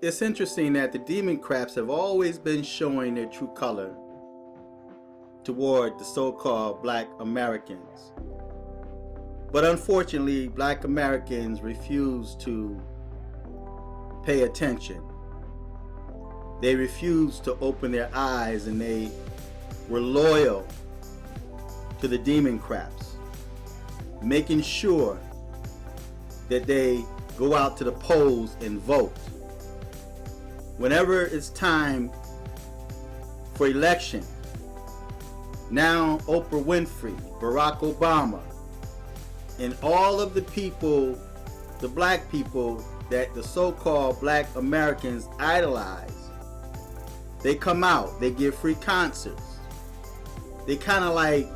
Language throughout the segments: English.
It's interesting that the Demoncraps have always been showing their true color toward the so-called Black Americans. But unfortunately, Black Americans refuse to pay attention. They refused to open their eyes, and they were loyal to the Demoncraps, making sure that they go out to the polls and vote. Whenever it's time for election, now Oprah Winfrey, Barack Obama, and all of the people, the black people that the so-called Black Americans idolize, they come out, they give free concerts. They kind of like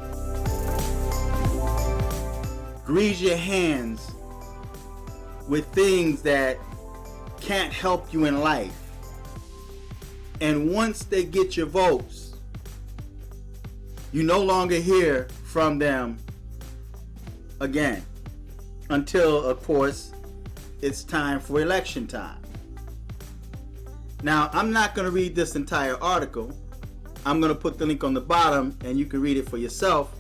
grease your hands with things that can't help you in life. And once they get your votes, you no longer hear from them again until, of course, it's time for election time. Now, I'm not going to read this entire article. I'm going to put the link on the bottom and you can read it for yourself.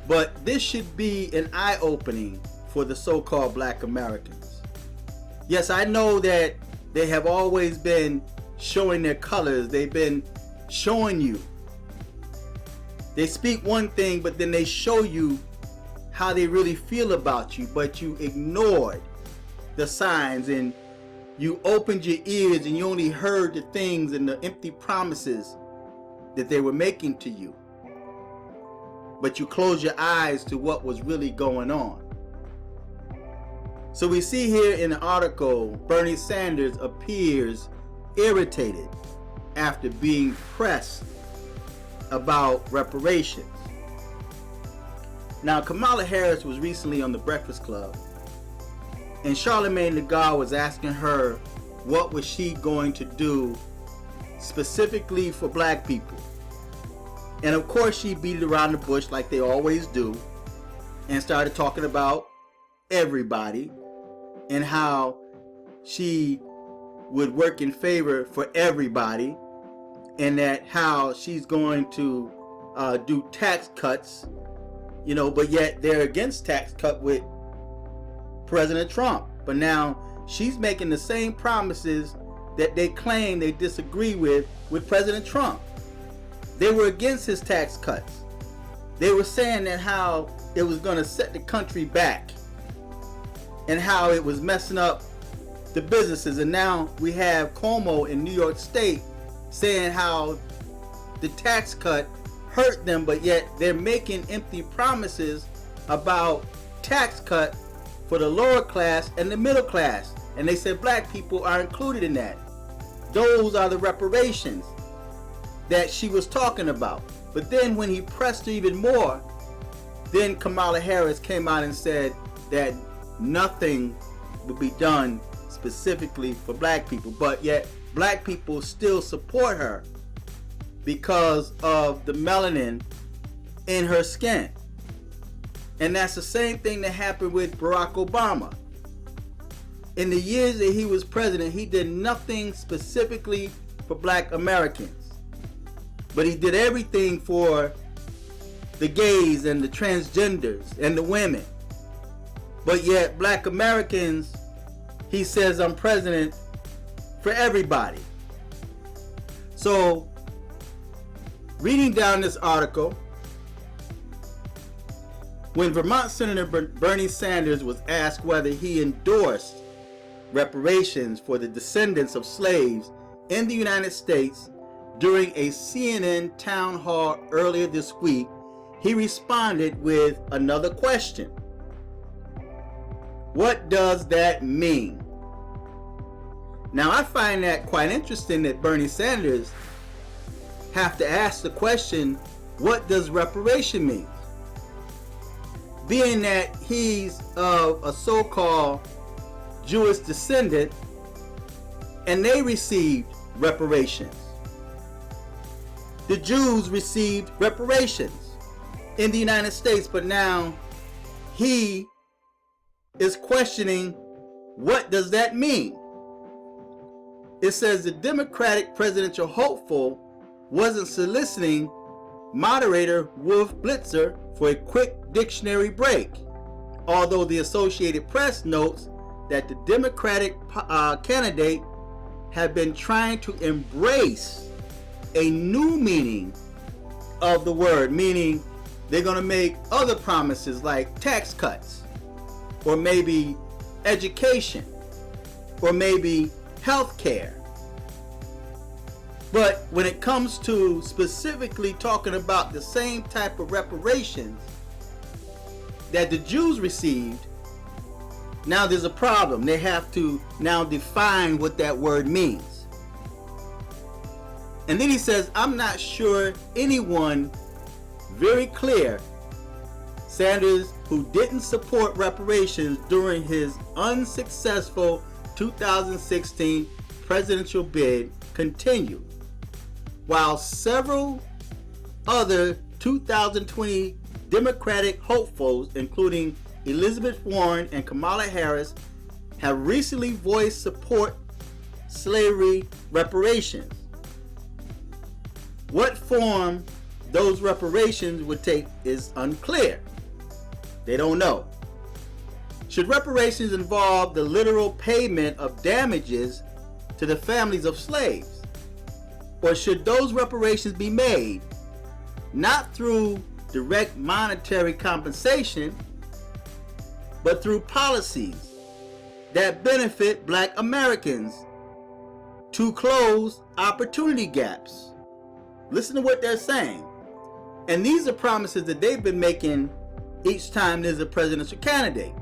But this should be an eye-opening for the so-called Black Americans. Yes, I know that they have always been showing their colors. They've been showing you. They speak one thing, but then they show you how they really feel about you, but you ignored the signs and you opened your ears and you only heard the things and the empty promises that they were making to you. But you closed your eyes to what was really going on. So we see here in the article, Bernie Sanders appears irritated after being pressed about reparations. Now, Kamala Harris was recently on the Breakfast Club, and Charlamagne tha God was asking her what was she going to do specifically for black people. And of course she beat it around the bush like they always do and started talking about everybody and how she would work in favor for everybody, and that how she's going to do tax cuts, you know, but yet they're against tax cut with President Trump. But now she's making the same promises that they claim they disagree with President Trump. They were against his tax cuts. They were saying that how it was going to set the country back and how it was messing up the businesses. And now we have Cuomo in New York State saying how the tax cut hurt them, but yet they're making empty promises about tax cut for the lower class and the middle class. And they said black people are included in that. Those are the reparations that she was talking about. But then when he pressed her even more, then Kamala Harris came out and said that nothing would be done specifically for black people, but yet black people still support her because of the melanin in her skin. And that's the same thing that happened with Barack Obama. In the years that he was president, he did nothing specifically for black Americans, but he did everything for the gays and the transgenders and the women. But yet black Americans, he says, I'm president for everybody. So reading down this article, when Vermont Senator Bernie Sanders was asked whether he endorsed reparations for the descendants of slaves in the United States during a CNN town hall earlier this week, he responded with another question. What does that mean? Now, I find that quite interesting that Bernie Sanders have to ask the question, what does reparation mean? Being that he's of a so-called Jewish descendant and they received reparations. The Jews received reparations in the United States, but now he is questioning, what does that mean? it says the Democratic presidential hopeful wasn't soliciting moderator Wolf Blitzer for a quick dictionary break, although the Associated Press notes that the Democratic candidate had been trying to embrace a new meaning of the word, meaning they're going to make other promises like tax cuts, or maybe education, or maybe health care. But when it comes to specifically talking about the same type of reparations that the Jews received, now there's a problem. They have to now define what that word means. And then he says, I'm not sure anyone very clear, Sanders, who didn't support reparations during his unsuccessful 2016 presidential bid, continued, while several other 2020 Democratic hopefuls, including Elizabeth Warren and Kamala Harris, have recently voiced support slavery reparations. What form those reparations would take is unclear. They don't know. Should reparations involve the literal payment of damages to the families of slaves? Or should those reparations be made not through direct monetary compensation, but through policies that benefit Black Americans to close opportunity gaps? Listen to what they're saying. And these are promises that they've been making each time there's a presidential candidate.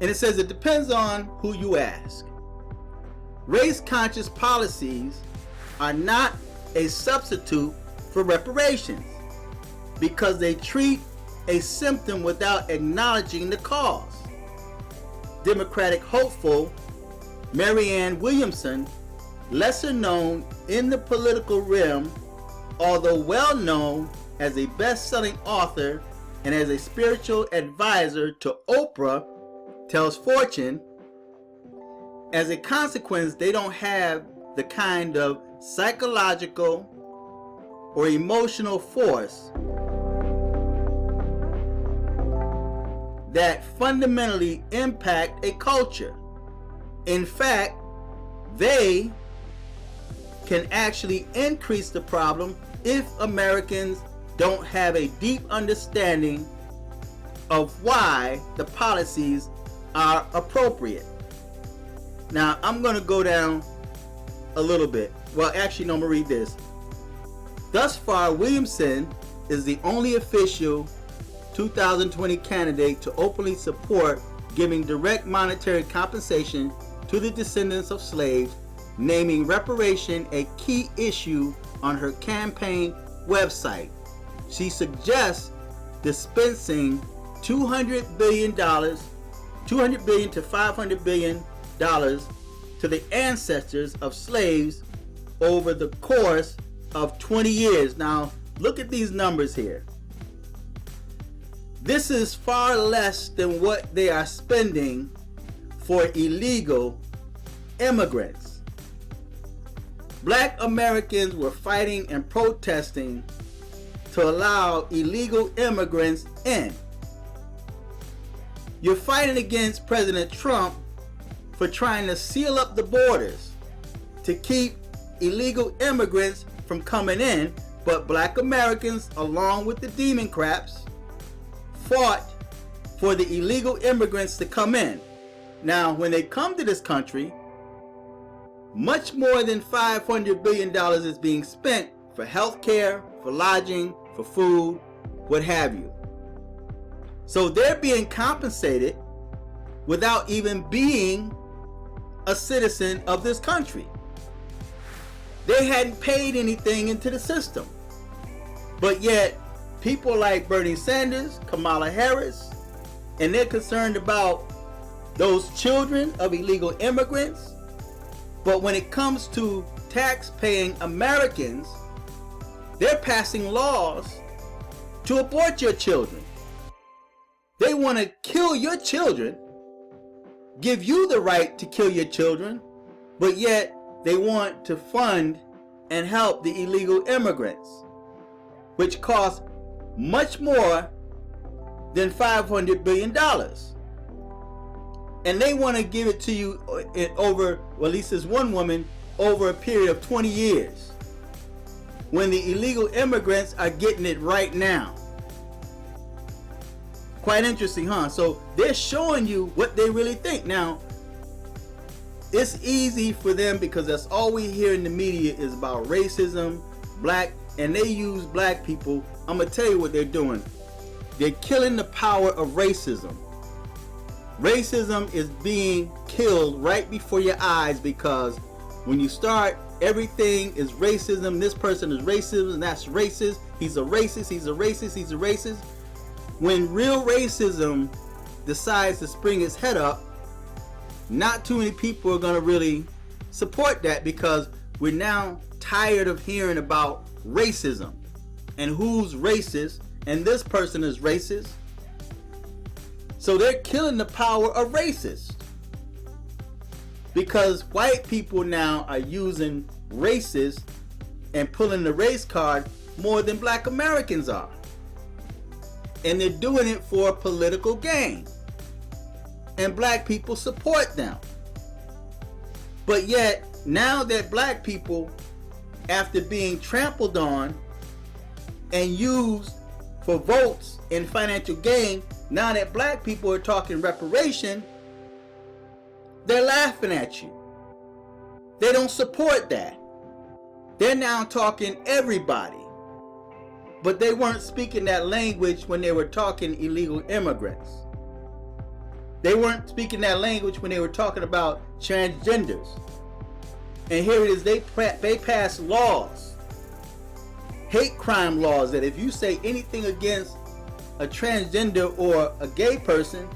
And it says it depends on who you ask. Race-conscious policies are not a substitute for reparations because they treat a symptom without acknowledging the cause. Democratic hopeful Marianne Williamson, lesser known in the political realm, although well known as a best-selling author and as a spiritual advisor to Oprah, tells Fortune, as a consequence, they don't have the kind of psychological or emotional force that fundamentally impact a culture. In fact, they can actually increase the problem if Americans don't have a deep understanding of why the policies are appropriate. Now, I'm going to go down a little bit. Well, actually, no, I'm going to read this. Thus far, Williamson is the only official 2020 candidate to openly support giving direct monetary compensation to the descendants of slaves, naming reparation a key issue on her campaign website. She suggests dispensing $200 billion to $500 billion to the ancestors of slaves over the course of 20 years. Now, look at these numbers here. This is far less than what they are spending for illegal immigrants. Black Americans were fighting and protesting to allow illegal immigrants in. You're fighting against President Trump for trying to seal up the borders to keep illegal immigrants from coming in, but Black Americans, along with the Demoncraps, fought for the illegal immigrants to come in. Now, when they come to this country, much more than $500 billion is being spent for health care, for lodging, for food, what have you. So they're being compensated without even being a citizen of this country. They hadn't paid anything into the system. But yet, people like Bernie Sanders, Kamala Harris, and they're concerned about those children of illegal immigrants. But when it comes to tax-paying Americans, they're passing laws to abort your children. They want to kill your children, give you the right to kill your children, but yet they want to fund and help the illegal immigrants, which cost much more than $500 billion. And they want to give it to you over, well, at least there's one woman, over a period of 20 years. When the illegal immigrants are getting it right now. Quite interesting, huh? So they're showing you what they really think. Now, it's easy for them because that's all we hear in the media is about racism, black, and they use black people. I'm going to tell you what they're doing. They're killing the power of racism. Racism is being killed right before your eyes, because when you start, everything is racism. This person is racist and that's racist. He's a racist, he's a racist, he's a racist. When real racism decides to spring its head up, not too many people are going to really support that, because we're now tired of hearing about racism and who's racist, and this person is racist. So they're killing the power of racists, because white people now are using racist and pulling the race card more than black Americans are. And they're doing it for political gain. And black people support them. But yet, now that black people, after being trampled on and used for votes and financial gain, now that black people are talking reparation, they're laughing at you. They don't support that. They're now talking everybody. But they weren't speaking that language when they were talking illegal immigrants. They weren't speaking that language when they were talking about transgenders. And here it is, they pass laws, hate crime laws, that if you say anything against a transgender or a gay person,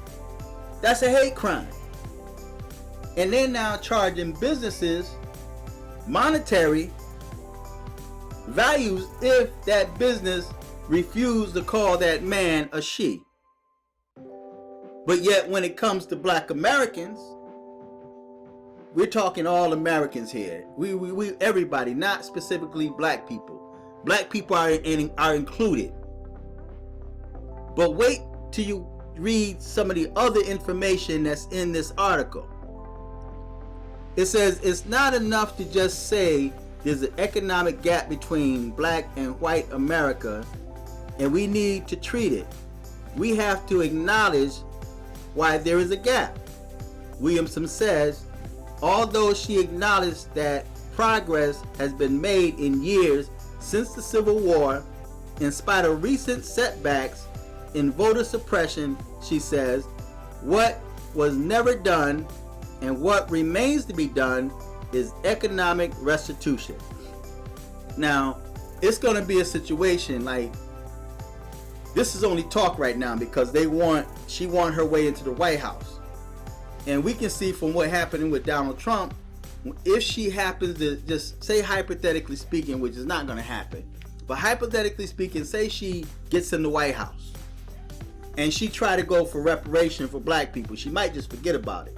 that's a hate crime. And they're now charging businesses monetary values if that business refused to call that man a she. But yet when it comes to black Americans, we're talking all Americans here. We everybody, not specifically black people. Black people are included. But wait till you read some of the other information that's in this article. It says it's not enough to just say there's an economic gap between black and white America, and we need to treat it. We have to acknowledge why there is a gap. Williamson says, although she acknowledged that progress has been made in years since the Civil War, in spite of recent setbacks in voter suppression, she says, what was never done and what remains to be done is economic restitution. Now, it's going to be a situation like, this is only talk right now because she won her way into the White House. And we can see from what happened with Donald Trump, if she happens to, just say hypothetically speaking, which is not going to happen, but hypothetically speaking, say she gets in the White House and she try to go for reparation for black people. She might just forget about it.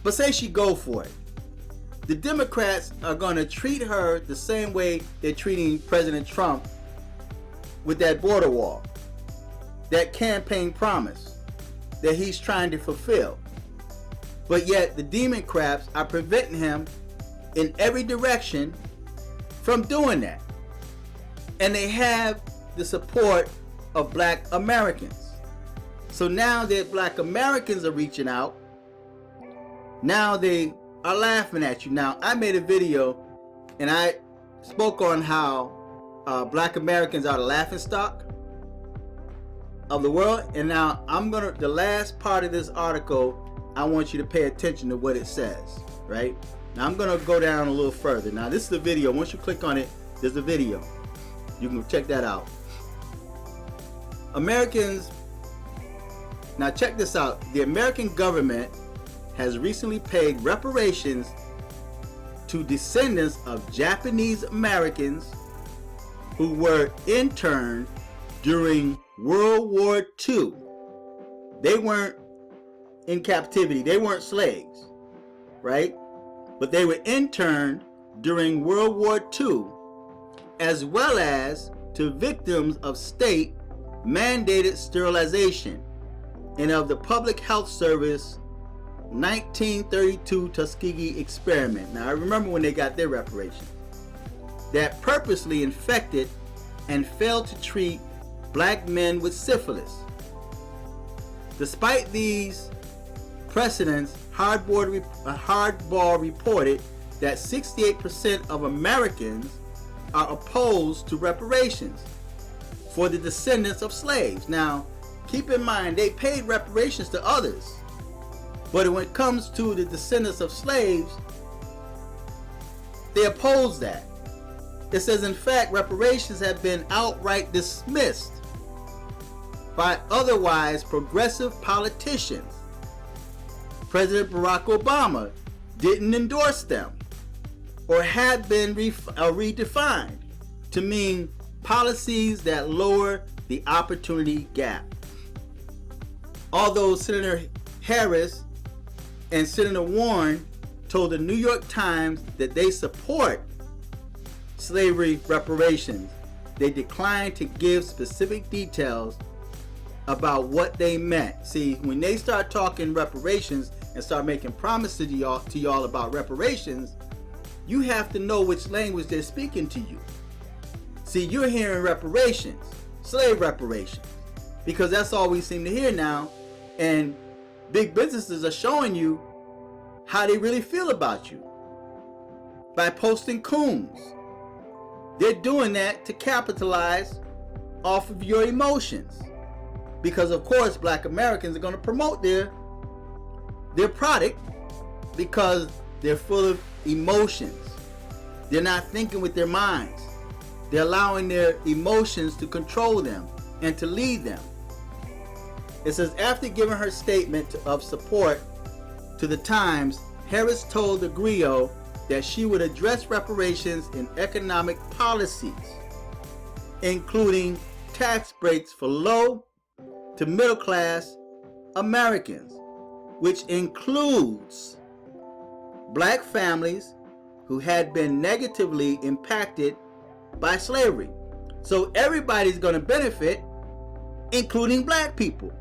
But say she go for it. The Democrats are going to treat her the same way they're treating President Trump with that border wall, that campaign promise that he's trying to fulfill. But yet the Demoncraps are preventing him in every direction from doing that. And they have the support of black Americans. So now that black Americans are reaching out, now they are laughing at you. Now, I made a video and I spoke on how black Americans are the laughingstock of the world. And now the last part of this article, I want you to pay attention to what it says, right? Now I'm gonna go down a little further. Now this is the video. Once you click on it, there's a video. You can check that out. Americans, now check this out. The American government has recently paid reparations to descendants of Japanese Americans who were interned during World War II. They weren't in captivity. They weren't slaves, right? but they were interned during World War II, as well as to victims of state-mandated sterilization and of the Public Health Service 1932 Tuskegee experiment. Now I remember when they got their reparations. That purposely infected and failed to treat black men with syphilis. Despite these precedents, Hardball reported that 68% of Americans are opposed to reparations for the descendants of slaves. Now, keep in mind, they paid reparations to others, but when it comes to the descendants of slaves, they oppose that. It says, in fact, reparations have been outright dismissed by otherwise progressive politicians. President Barack Obama didn't endorse them or had been redefined to mean policies that lower the opportunity gap. Although Senator Harris and Senator Warren told the New York Times that they support slavery reparations, they declined to give specific details about what they meant. See, when they start talking reparations and start making promises to y'all about reparations, you have to know which language they're speaking to you. See, you're hearing reparations, slave reparations, because that's all we seem to hear now, and big businesses are showing you how they really feel about you by posting coons. They're doing that to capitalize off of your emotions, because of course black Americans are going to promote their product because they're full of emotions. They're not thinking with their minds. They're allowing their emotions to control them and to lead them. It says, after giving her statement of support to the Times, Harris told the Griot that she would address reparations in economic policies, including tax breaks for low to middle class Americans, which includes black families who had been negatively impacted by slavery. So everybody's going to benefit, including black people.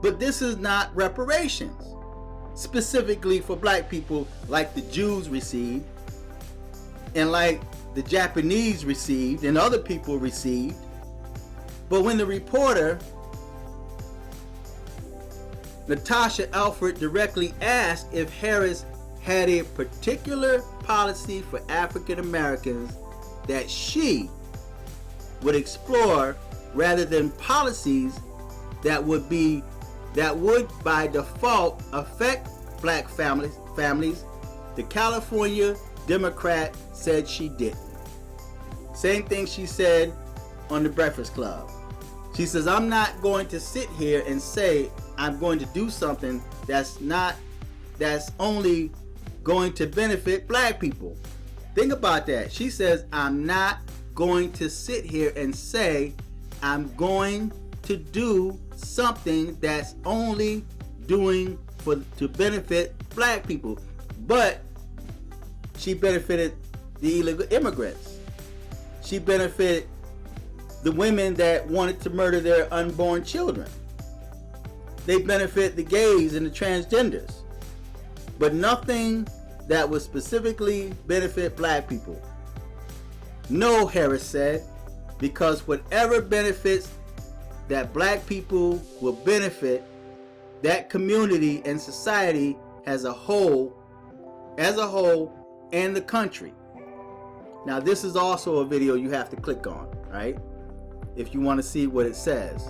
But this is not reparations specifically for black people like the Jews received and like the Japanese received and other people received. But when the reporter Natasha Alford directly asked if Harris had a particular policy for African Americans that she would explore rather than policies that would by default affect black families, the California Democrat said she didn't. Same thing she said on the Breakfast Club. She says, I'm not going to sit here and say I'm going to do something that's only going to benefit black people. Think about that. She says, I'm not going to sit here and say I'm going to do something that's only doing to benefit black people. But she benefited the illegal immigrants. She benefited the women that wanted to murder their unborn children. They benefit the gays and the transgenders, but nothing that would specifically benefit black people. No, Harris said, because whatever benefits that black people will benefit that community and society as a whole, and the country. Now, this is also a video you have to click on, right? If you want to see what it says.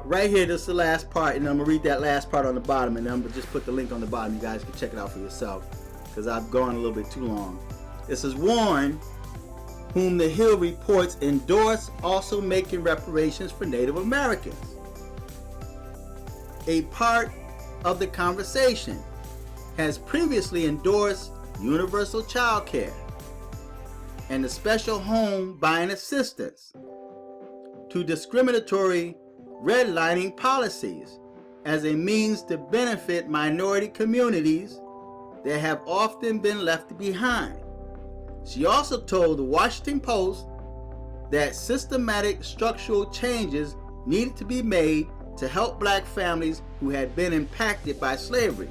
Right here, this is the last part, and I'm going to read that last part on the bottom, and I'm going to just put the link on the bottom. You guys can check it out for yourself, because I've gone a little bit too long. It says, Warren, whom the Hill reports endorse also making reparations for Native Americans. A part of the conversation has previously endorsed universal child care and the special home buying assistance to discriminatory redlining policies as a means to benefit minority communities that have often been left behind. She also told the Washington Post that systematic structural changes needed to be made to help black families who had been impacted by slavery,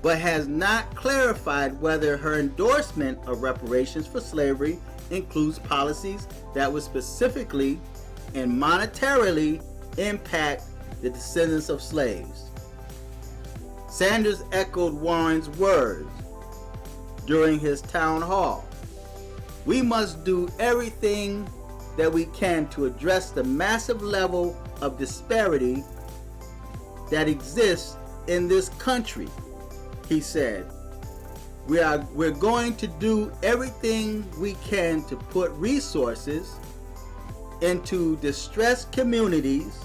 but has not clarified whether her endorsement of reparations for slavery includes policies that would specifically and monetarily impact the descendants of slaves. Sanders echoed Warren's words during his town hall. We must do everything that we can to address the massive level of disparity that exists in this country, he said. We're going to do everything we can to put resources into distressed communities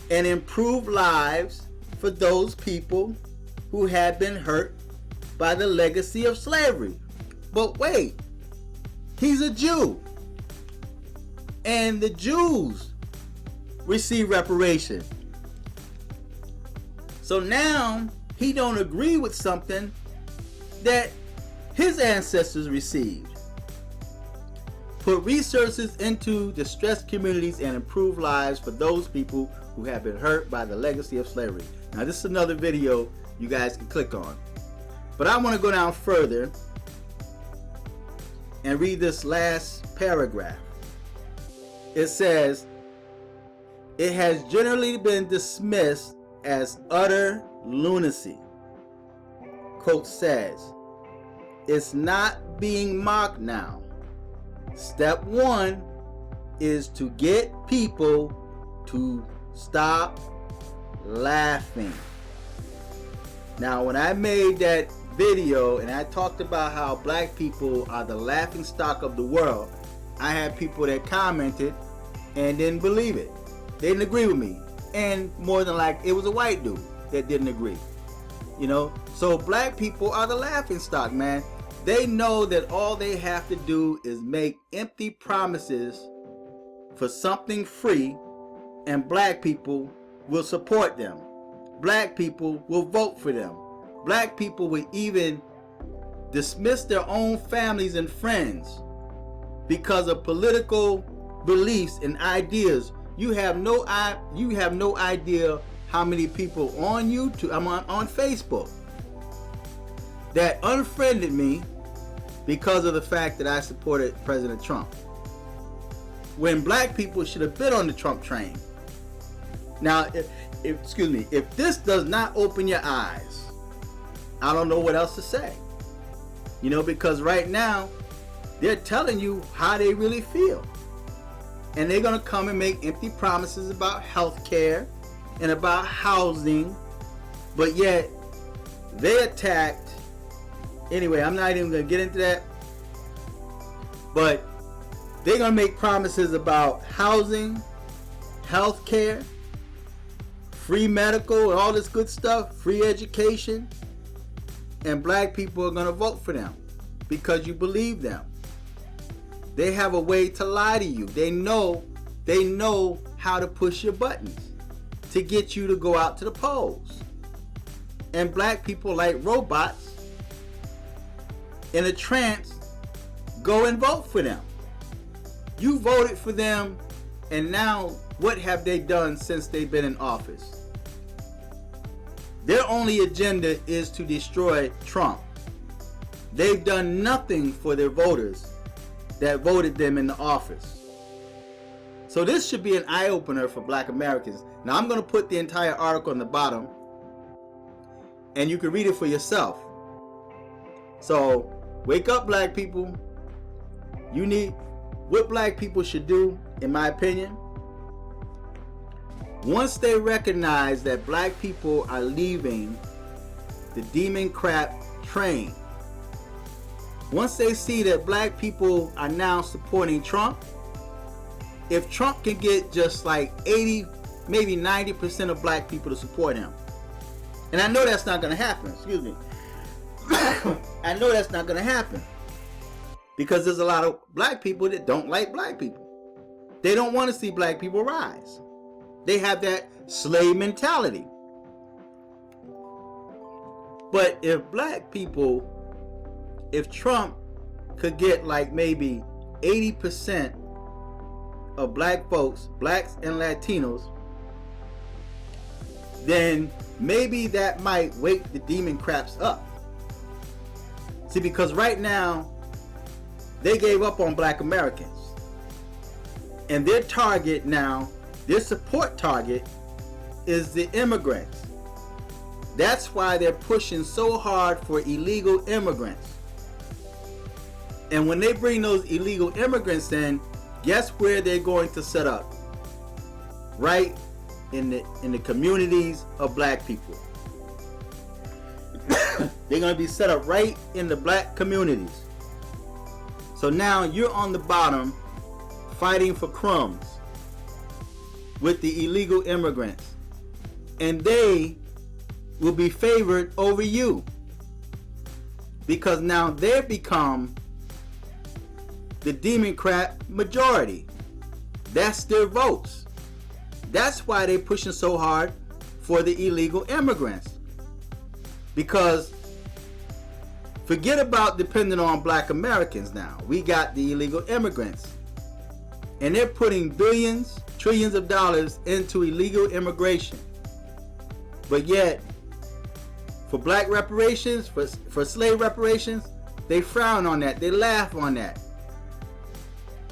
and improve lives for those people who have been hurt by the legacy of slavery. But wait, he's a Jew, and the Jews receive reparation. So now he don't agree with something that his ancestors received. Put resources into distressed communities and improve lives for those people who have been hurt by the legacy of slavery. Now this is another video you guys can click on. But I want to go down further and read this last paragraph. It says, it has generally been dismissed as utter lunacy. Quote says, it's not being mocked now. Step one is to get people to stop laughing. Now, when I made that video and I talked about how black people are the laughing stock of the world, I had people that commented and didn't believe it. They didn't agree with me. And more than like, it was a white dude that didn't agree. You know, so black people are the laughing stock, man. They know that all they have to do is make empty promises for something free, and black people will support them. Black people will vote for them. Black people will even dismiss their own families and friends because of political beliefs and ideas. You have no idea how many people on YouTube, on Facebook, that unfriended me because of the fact that I supported President Trump, when black people should have been on the Trump train. Now, if this does not open your eyes, I don't know what else to say. You know, because right now they're telling you how they really feel, and they're gonna come and make empty promises about health care and about housing, but yet they attacked. Anyway, I'm not even gonna get into that, but they're gonna make promises about housing, health care, free medical and all this good stuff, free education, and black people are gonna vote for them because you believe them. They have a way to lie to you. They know how to push your buttons to get you to go out to the polls. And black people, like robots in a trance, go and vote for them. You voted for them, and now what have they done since they've been in office? Their only agenda is to destroy Trump. They've done nothing for their voters that voted them in the office. So this should be an eye-opener for black Americans. Now I'm going to put the entire article on the bottom, and you can read it for yourself. So wake up, black people. What black people should do, in my opinion, once they recognize that black people are leaving the Demoncrap train, once they see that black people are now supporting Trump, if Trump can get just like 80, maybe 90% of black people to support him, and I know that's not going to happen, excuse me, I know that's not going to happen, because there's a lot of black people that don't like black people. They don't want to see black people rise. They have that slave mentality. But if black people, if Trump could get like maybe 80% of black folks, blacks and Latinos, then maybe that might wake the Demoncraps up. See, because right now they gave up on black Americans, and their target now, their support target, is the immigrants. That's why they're pushing so hard for illegal immigrants. And when they bring those illegal immigrants in, guess where they're going to set up? Right in the communities of black people. They're going to be set up right in the black communities. So now you're on the bottom fighting for crumbs with the illegal immigrants, and they will be favored over you because now they've become the Demoncrat majority. That's their votes. That's why they're pushing so hard for the illegal immigrants. Because forget about depending on black Americans now. We got the illegal immigrants. And they're putting billions, trillions of dollars into illegal immigration. But yet, for black reparations, for slave reparations, they frown on that. They laugh on that.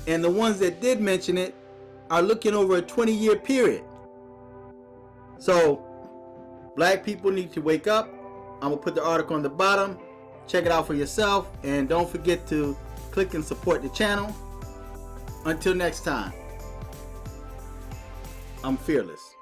And the ones that did mention it are looking over a 20-year period. So, black people need to wake up. I'm going to put the article on the bottom. Check it out for yourself. And don't forget to click and support the channel. Until next time, I'm fearless.